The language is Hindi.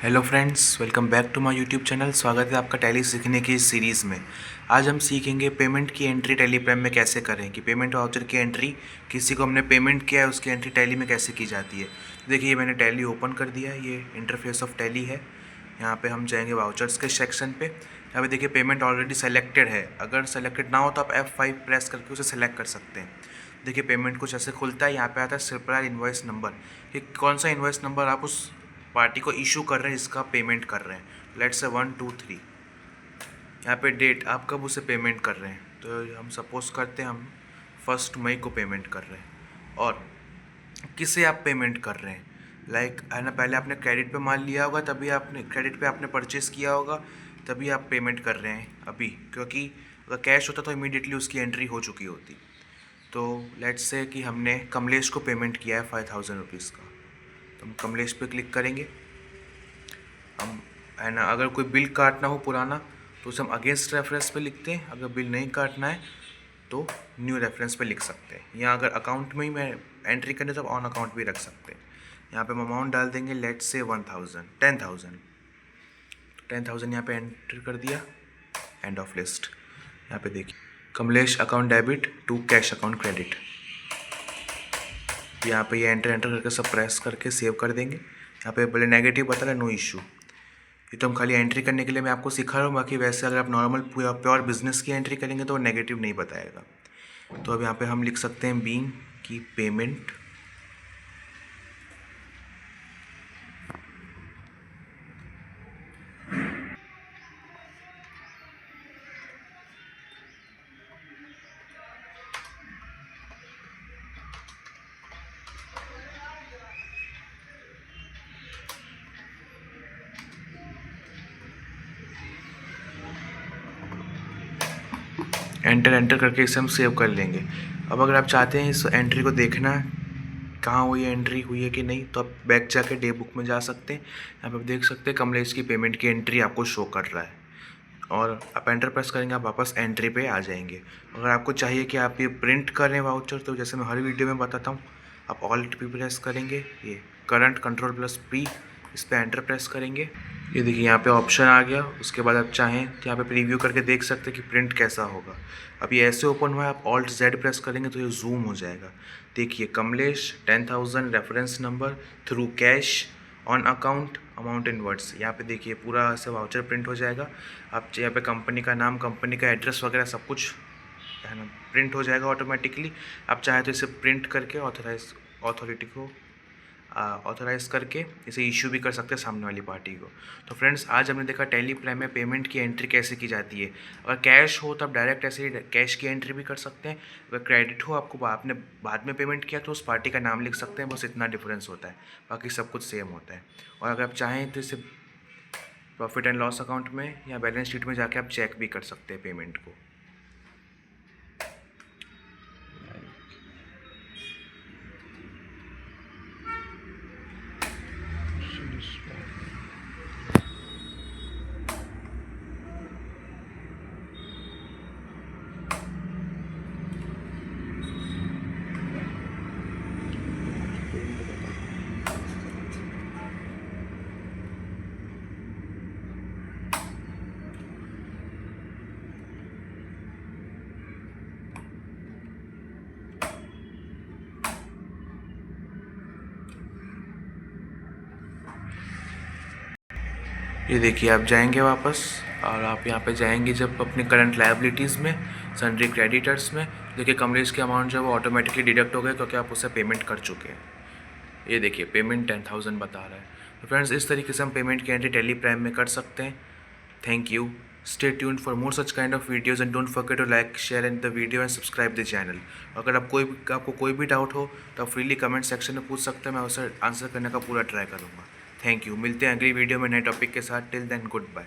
Hello friends, welcome back to my YouTube channel. स्वागत है आपका टैली सीखने की इस सीरीज़ में। आज हम सीखेंगे पेमेंट की एंट्री टैली प्राइम में कैसे करें, कि पेमेंट वाउचर की एंट्री, किसी को हमने पेमेंट किया है उसकी एंट्री टैली में कैसे की जाती है। देखिए मैंने टैली ओपन कर दिया है, ये इंटरफेस ऑफ टैली है। यहाँ पे हम जाएंगे वाउचर्स के सेक्शन पे। यहाँ पे देखिए पेमेंट ऑलरेडी सेलेक्टेड है। अगर सेलेक्टेड ना हो तो आप F5 प्रेस करके उसे सेलेक्ट कर सकते हैं। देखिए पेमेंट कुछ ऐसे खुलता है। यहाँ पे आता है सप्लायर इन्वॉइस नंबर, कि कौन सा इन्वॉइस नंबर आप उस पार्टी को इशू कर रहे हैं जिसका पेमेंट कर रहे हैं। Let's say 1 2 3। यहाँ पे डेट आप कब उसे पेमेंट कर रहे हैं, तो हम सपोज करते हैं हम 1 मई को पेमेंट कर रहे हैं। और किसे आप पेमेंट कर रहे हैं, लाइक है ना, पहले आपने क्रेडिट पे माल लिया होगा, तभी आपने क्रेडिट पे आपने परचेस किया होगा, तभी आप पेमेंट कर रहे हैं अभी। क्योंकि अगर कैश होता तो इमीडिएटली उसकी एंट्री हो चुकी होती। तो लेट्स से कि हमने कमलेश को पेमेंट किया है 5000 रुपीज़ का, तो हम कमलेश पे क्लिक करेंगे। हम है ना, अगर कोई बिल काटना हो पुराना तो उसे हम अगेंस्ट रेफरेंस पे लिखते हैं। अगर बिल नहीं काटना है तो न्यू रेफरेंस पे लिख सकते हैं, या अगर अकाउंट में ही मैं एंट्री करने तो ऑन अकाउंट भी रख सकते हैं। यहाँ पे हम अमाउंट डाल देंगे, लेट्स से 10,000 10,000 यहाँ पे एंटर कर दिया। End of list. यहाँ पे देखिए Kamlesh account debit to cash account credit. यहाँ पे ये एंटर करके सब प्रेस करके सेव कर देंगे। यहाँ पे पहले नेगेटिव बता रहा है, नो इशू। ये तो हम खाली एंट्री करने के लिए मैं आपको सिखा रहा हूँ। बाकी वैसे अगर आप नॉर्मल प्योर बिजनेस की एंट्री करेंगे तो वो नेगेटिव नहीं बताएगा। तो अब यहाँ पे हम लिख सकते हैं बीइंग की पेमेंट एंटर करके इसे हम सेव कर लेंगे। अब अगर आप चाहते हैं इस एंट्री को देखना कहाँ हुई है, एंट्री हुई है कि नहीं, तो आप बैक जाके डे बुक में जा सकते हैं। यहाँ पे आप देख सकते हैं कमलेश की पेमेंट की एंट्री आपको शो कर रहा है। और आप एंटर प्रेस करेंगे, आप वापस एंट्री पे आ जाएंगे। अगर आपको चाहिए कि आप ये प्रिंट करें वाउचर, तो जैसे मैं हर वीडियो में बताता हूँ, आप ऑल्ट पे प्रेस करेंगे, ये करंट Ctrl+P, इस पर एंटर प्रेस करेंगे। ये देखिए यहाँ पे ऑप्शन आ गया। उसके बाद आप चाहें तो यहाँ पे प्रीव्यू करके देख सकते हैं कि प्रिंट कैसा होगा। अब ये ऐसे ओपन हुआ है, आप ऑल्ट Z प्रेस करेंगे तो ये जूम हो जाएगा। देखिए Kamlesh 10,000 reference number through cash on account amount in words. यहाँ पे देखिए पूरा ऐसे वाउचर प्रिंट हो जाएगा। आप यहाँ पे कंपनी का नाम, कंपनी का एड्रेस वगैरह सब कुछ है ना प्रिंट हो जाएगा ऑटोमेटिकली। आप चाहे तो इसे प्रिंट करके अथॉरिटी को ऑथराइज़ करके इसे इशू भी कर सकते हैं सामने वाली पार्टी को। तो फ्रेंड्स, आज हमने देखा टैली प्राइम में पेमेंट की एंट्री कैसे की जाती है। अगर कैश हो तो आप डायरेक्ट ऐसे ही कैश की एंट्री भी कर सकते हैं। अगर क्रेडिट हो, आपको आपने बाद में पेमेंट किया, तो उस पार्टी का नाम लिख सकते हैं। बस इतना डिफरेंस होता है, बाकी सब कुछ सेम होता है। और अगर आप चाहें तो इसे प्रॉफिट एंड लॉस अकाउंट में या बैलेंस शीट में जाके आप चेक भी कर सकते हैं पेमेंट को। ये देखिए आप जाएंगे वापस, और आप यहाँ पे जाएंगे जब अपने करंट लायबिलिटीज़ में, सन्ड्री क्रेडिटर्स में। देखिए कमलेश की अमाउंट जो है वो ऑटोमेटिकली डिडक्ट हो गए, क्योंकि आप उसे पेमेंट कर चुके हैं। ये देखिए पेमेंट 10,000 बता रहा है। तो फ्रेंड्स, इस तरीके से हम पेमेंट की एंट्री टैली प्राइम में कर सकते हैं। Thank you. Stay tuned for more such kind of videos and don't forget to like, share in the video and subscribe the channel. अगर आपको कोई भी डाउट हो तो आप फ्रीली कमेंट सेक्शन में पूछ सकते हैं, मैं उसे आंसर करने का पूरा ट्राई करूँगा। Thank you. मिलते हैं अगली वीडियो में नए टॉपिक के साथ। Till then good bye.